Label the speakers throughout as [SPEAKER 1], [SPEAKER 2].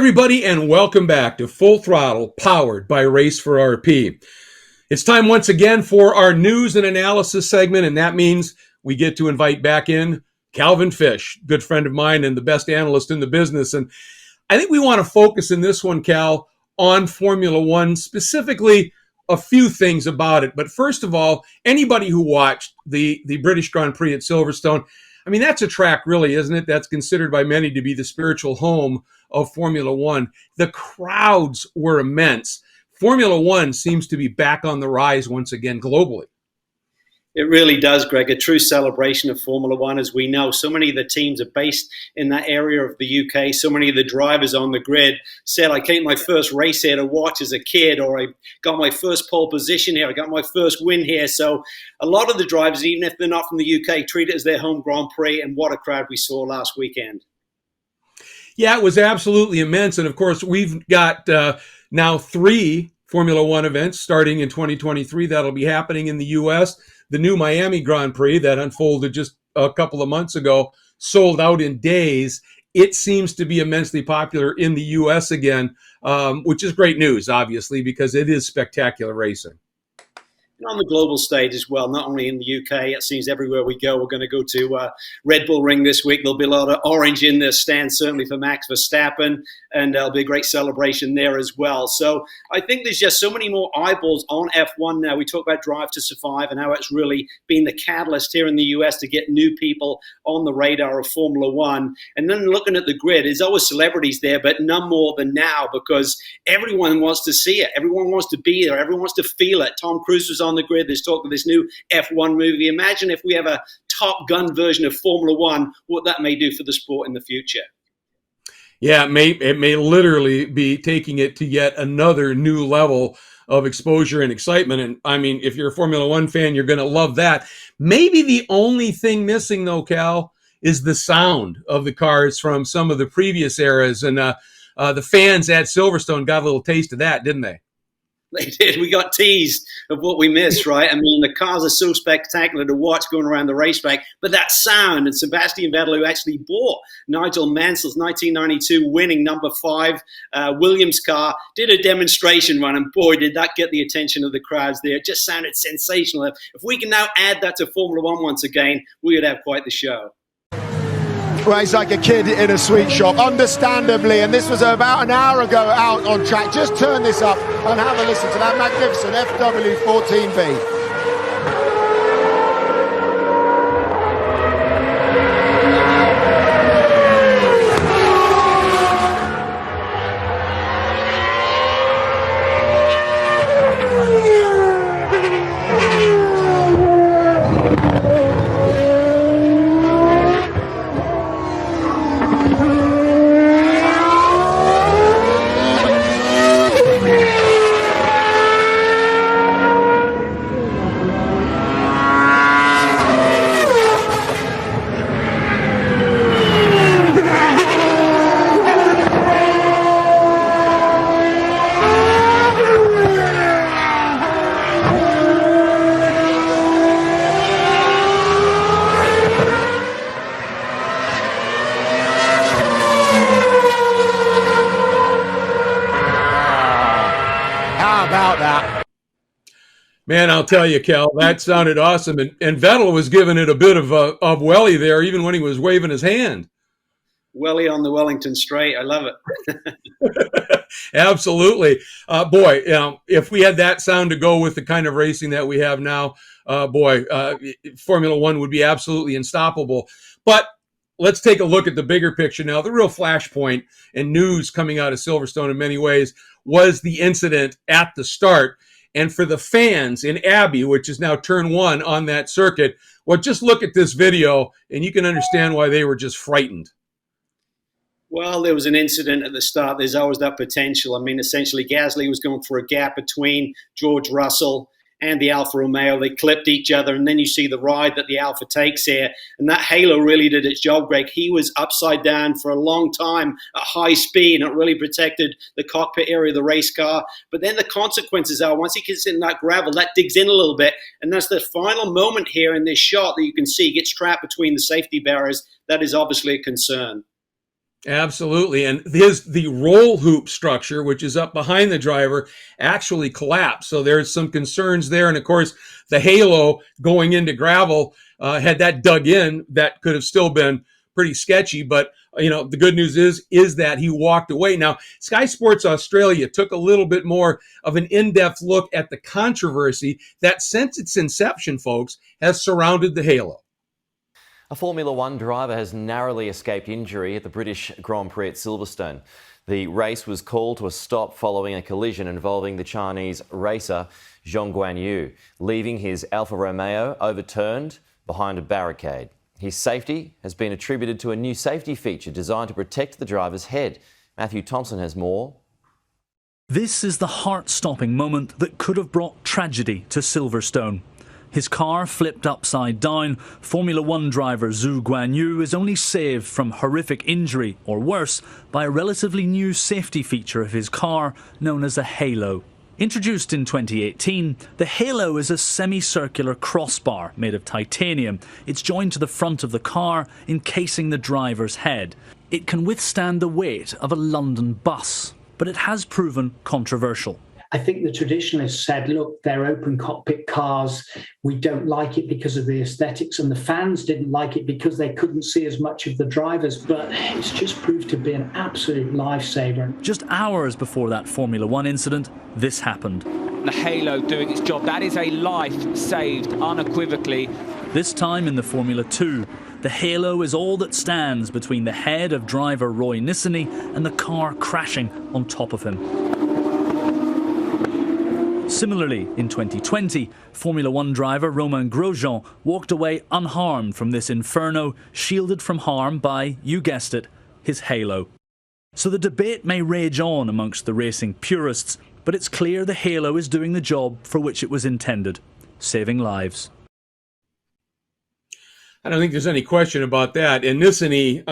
[SPEAKER 1] everybody, and welcome back to Full Throttle, powered by Race for RP. It's time once again for our news and analysis segment, and that means we get to invite back in Calvin Fish, good friend of mine and the best analyst in the business. And I think we want to focus in this one, Cal, on Formula One, specifically a few things about it. But first of all, anybody who watched the British Grand Prix at Silverstone, I mean, that's a track, really, isn't it? That's considered by many to be the spiritual home of Formula One. The crowds were immense. Formula One seems to be back on the rise once again globally.
[SPEAKER 2] It really does, Greg. A true celebration of Formula One. As we know, so many of the teams are based in that area of the UK. So many of the drivers on the grid said, I came my first race here to watch as a kid, or I got my first pole position here, I got my first win here. So a lot of the drivers, even if they're not from the UK, treat it as their home Grand Prix, and what a crowd we saw last weekend.
[SPEAKER 1] Yeah, it was absolutely immense. And of course, we've got now 3 Formula One events starting in 2023 that'll be happening in the US. The new Miami Grand Prix that unfolded just a couple of months ago sold out in days. It seems to be immensely popular in the US again, which is great news, obviously, because it is spectacular racing.
[SPEAKER 2] On the global stage as well, not only in the UK. It seems everywhere we go, we're going to go to Red Bull Ring this week. There'll be a lot of orange in the stand, certainly for Max Verstappen, and there'll be a great celebration there as well. So I think there's just so many more eyeballs on F1 now. We talk about Drive to Survive and how it's really been the catalyst here in the US to get new people on the radar of Formula One. And then looking at the grid, there's always celebrities there, but none more than now, because everyone wants to see it. Everyone wants to be there. Everyone wants to feel it. Tom Cruise was on the grid. There's talk of this new F1 movie. Imagine if we have a Top Gun version of Formula One, what that may do for the sport in the future.
[SPEAKER 1] Yeah, it may literally be taking it to yet another new level of exposure and excitement. And I mean, if you're a Formula One fan, you're going to love that. Maybe the only thing missing, though, Cal, is the sound of the cars from some of the previous eras. And the fans at Silverstone got a little taste of that, didn't they?
[SPEAKER 2] They did. We got teased of what we missed, right? I mean, the cars are so spectacular to watch going around the racetrack, but that sound, and Sebastian Vettel, who actually bought Nigel Mansell's 1992 winning number 5 Williams car, did a demonstration run, and boy, did that get the attention of the crowds there. It just sounded sensational. If we can now add that to Formula One once again, we would have quite the show.
[SPEAKER 3] Well, he's like a kid in a sweet shop, understandably, and this was about an hour ago out on track. Just turn this up and have a listen to that magnificent FW14V.
[SPEAKER 1] Man, I'll tell you, Cal, that sounded awesome. And Vettel was giving it a bit of welly there, even when he was waving his hand.
[SPEAKER 2] Welly on the Wellington Straight. I love it.
[SPEAKER 1] Absolutely. Boy, if we had that sound to go with the kind of racing that we have now, Formula One would be absolutely unstoppable. But let's take a look at the bigger picture now. The real flashpoint and news coming out of Silverstone in many ways was the incident at the start. And for the fans in Abbey, which is now turn 1 on that circuit, well, just look at this video and you can understand why they were just frightened.
[SPEAKER 2] Well, there was an incident at the start. There's always that potential. I mean, essentially, Gasly was going for a gap between George Russell and the Alfa Romeo. They clipped each other, and then you see the ride that the Alfa takes here. And that halo really did its job, Greg. He was upside down for a long time at high speed, and it really protected the cockpit area of the race car. But then the consequences are, once he gets in that gravel, that digs in a little bit. And that's the final moment here in this shot that you can see gets trapped between the safety barriers. That is obviously a concern.
[SPEAKER 1] Absolutely. And the roll hoop structure, which is up behind the driver, actually collapsed. So there's some concerns there. And of course, the halo going into gravel, had that dug in, that could have still been pretty sketchy. But, the good news is that he walked away. Now, Sky Sports Australia took a little bit more of an in-depth look at the controversy that since its inception, folks, has surrounded the halo.
[SPEAKER 4] A Formula One driver has narrowly escaped injury at the British Grand Prix at Silverstone. The race was called to a stop following a collision involving the Chinese racer Zhong Guanyu, leaving his Alfa Romeo overturned behind a barricade. His safety has been attributed to a new safety feature designed to protect the driver's head. Matthew Thompson has more.
[SPEAKER 5] This is the heart-stopping moment that could have brought tragedy to Silverstone. His car flipped upside down. Formula One driver Zhou Guanyu is only saved from horrific injury, or worse, by a relatively new safety feature of his car known as a halo. Introduced in 2018, the halo is a semicircular crossbar made of titanium. It's joined to the front of the car, encasing the driver's head. It can withstand the weight of a London bus, but it has proven controversial.
[SPEAKER 6] I think the traditionalists said, look, they're open cockpit cars. We don't like it because of the aesthetics, and the fans didn't like it because they couldn't see as much of the drivers. But it's just proved to be an absolute lifesaver.
[SPEAKER 5] Just hours before that Formula One incident, this happened.
[SPEAKER 7] The halo doing its job. That is a life saved unequivocally.
[SPEAKER 5] This time in the Formula 2, the halo is all that stands between the head of driver Roy Nissany and the car crashing on top of him. Similarly, in 2020, Formula One driver Romain Grosjean walked away unharmed from this inferno, shielded from harm by, you guessed it, his halo. So the debate may rage on amongst the racing purists, but it's clear the halo is doing the job for which it was intended, saving lives.
[SPEAKER 1] I don't think there's any question about that. And Nissany,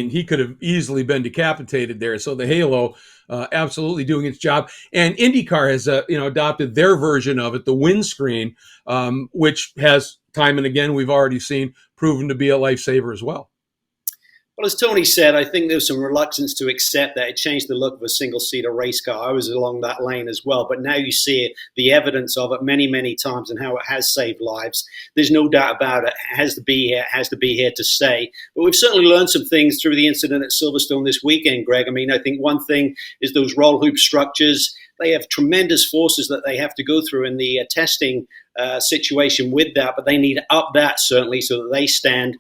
[SPEAKER 1] he could have easily been decapitated there. So the halo, absolutely doing its job. And IndyCar has, adopted their version of it, the windscreen, which has time and again, we've already seen, proven to be a lifesaver as well.
[SPEAKER 2] Well, as Tony said, I think there was some reluctance to accept that it changed the look of a single-seater race car. I was along that lane as well, but now you see the evidence of it many, many times and how it has saved lives. There's no doubt about it. It has to be here. It has to be here to stay. But we've certainly learned some things through the incident at Silverstone this weekend, Greg. I think one thing is those roll hoop structures. They have tremendous forces that they have to go through in the testing situation with that, but they need to up that certainly so that they stand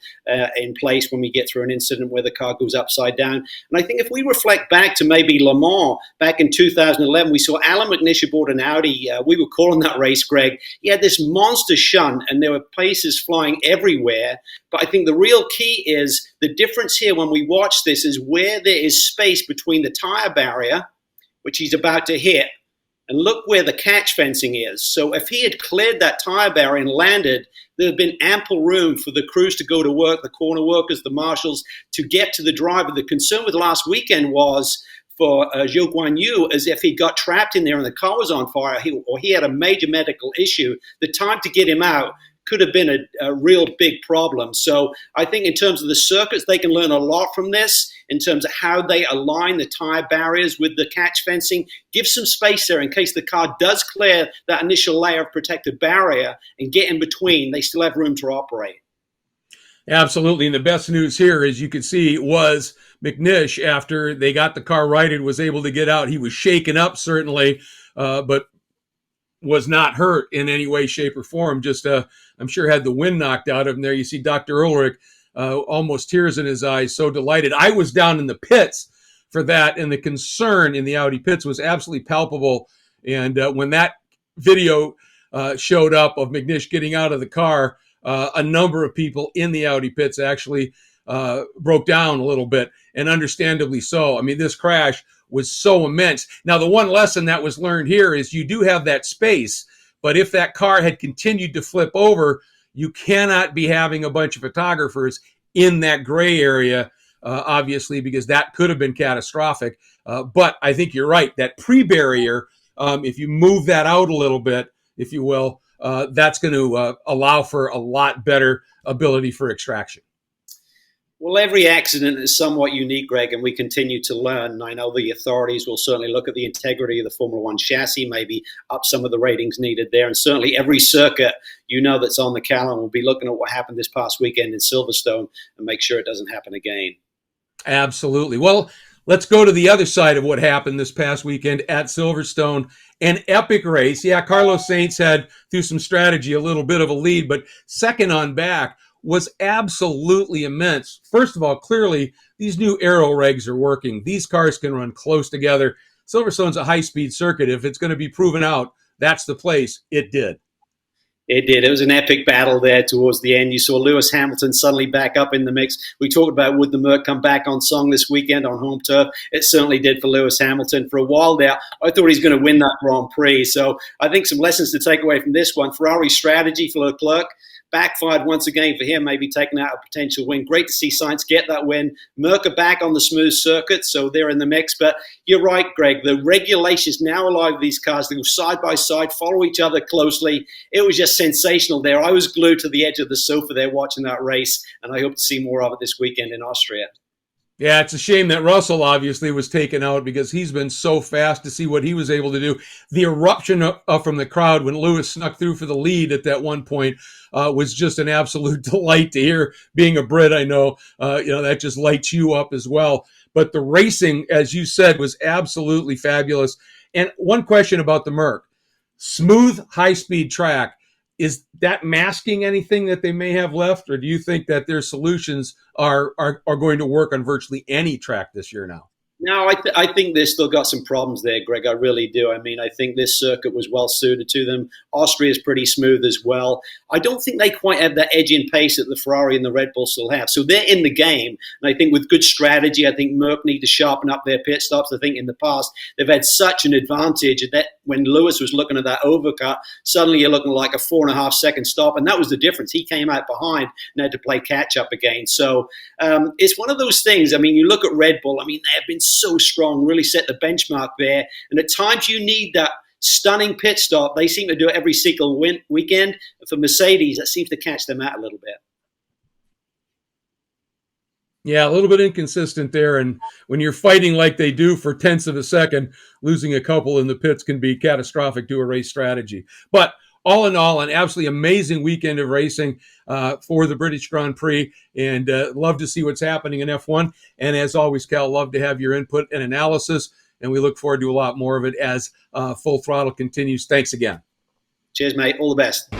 [SPEAKER 2] in place when we get through an incident where the car goes upside down. And I think if we reflect back to maybe Le Mans back in 2011, we saw Alan McNish aboard an Audi. We were calling that race, Greg. He had this monster shunt and there were places flying everywhere. But I think the real key is the difference here when we watch this is where there is space between the tire barrier, which he's about to hit, and look where the catch fencing is. So if he had cleared that tire barrier and landed, there had been ample room for the crews to go to work, the corner workers, the marshals, to get to the driver. The concern with last weekend was for Zhou Guanyu, as if he got trapped in there and the car was on fire, or he had a major medical issue. The time to get him out could have been a real big problem. So I think in terms of the circuits, they can learn a lot from this in terms of how they align the tire barriers with the catch fencing. Give some space there in case the car does clear that initial layer of protective barrier and get in between. They still have room to operate.
[SPEAKER 1] Absolutely. And the best news here, as you can see, was McNish, after they got the car righted, was able to get out. He was shaken up, certainly, but was not hurt in any way, shape, or form. Just, I'm sure, had the wind knocked out of him there. You see Dr. Ulrich, almost tears in his eyes, so delighted. I was down in the pits for that, and the concern in the Audi pits was absolutely palpable. And when that video showed up of McNish getting out of the car, a number of people in the Audi pits actually broke down a little bit, and understandably so. This crash was so immense. Now, the one lesson that was learned here is you do have that space, but if that car had continued to flip over, you cannot be having a bunch of photographers in that gray area, obviously, because that could have been catastrophic. But I think you're right. That pre-barrier, if you move that out a little bit, if you will, that's going to allow for a lot better ability for extraction.
[SPEAKER 2] Well, every accident is somewhat unique, Greg, and we continue to learn. And I know the authorities will certainly look at the integrity of the Formula One chassis, maybe up some of the ratings needed there. And certainly every circuit, that's on the calendar will be looking at what happened this past weekend in Silverstone and make sure it doesn't happen again.
[SPEAKER 1] Absolutely. Well, let's go to the other side of what happened this past weekend at Silverstone. An epic race. Yeah, Carlos Sainz had, through some strategy, a little bit of a lead, but second on back was absolutely immense. First of all, clearly, these new aero regs are working. These cars can run close together. Silverstone's a high-speed circuit. If it's going to be proven out, that's the place. It did.
[SPEAKER 2] It did. It was an epic battle there towards the end. You saw Lewis Hamilton suddenly back up in the mix. We talked about would the Merc come back on song this weekend on home turf. It certainly did for Lewis Hamilton. For a while there, I thought he's going to win that Grand Prix. So I think some lessons to take away from this one. Ferrari's strategy for Leclerc backfired once again for him, maybe taking out a potential win. Great to see Sainz get that win. Merc are back on the smooth circuit, so they're in the mix. But you're right, Greg. The regulations now allow these cars to go side by side, follow each other closely. It was just sensational there. I was glued to the edge of the sofa there watching that race, and I hope to see more of it this weekend in Austria.
[SPEAKER 1] Yeah, it's a shame that Russell obviously was taken out because he's been so fast. To see what he was able to do. The eruption from the crowd when Lewis snuck through for the lead at that one point was just an absolute delight to hear. Being a Brit, I know, that just lights you up as well. But the racing, as you said, was absolutely fabulous. And one question about the Merc. Smooth, high-speed track. Is that masking anything that they may have left, or do you think that their solutions are going to work on virtually any track this year now?
[SPEAKER 2] No, I think they've still got some problems there, Greg. I really do. I mean, I think this circuit was well suited to them. Austria is pretty smooth as well. I don't think they quite have that edge in pace that the Ferrari and the Red Bull still have. So they're in the game. And I think with good strategy, I think Merc need to sharpen up their pit stops. I think in the past, they've had such an advantage that when Lewis was looking at that overcut, suddenly you're looking like a 4.5 second stop. And that was the difference. He came out behind and had to play catch up again. So it's one of those things. I mean, you look at Red Bull. I mean, they have been so strong, really set the benchmark there. And at times you need that stunning pit stop. They seem to do it every single weekend. For Mercedes, that seems to catch them out a little bit.
[SPEAKER 1] Yeah, a little bit inconsistent there. And when you're fighting like they do for tenths of a second, losing a couple in the pits can be catastrophic to a race strategy. But all in all, an absolutely amazing weekend of racing for the British Grand Prix, and love to see what's happening in F1. And as always, Cal, love to have your input and analysis, and we look forward to a lot more of it as Full Throttle continues. Thanks again.
[SPEAKER 2] Cheers, mate. All the best.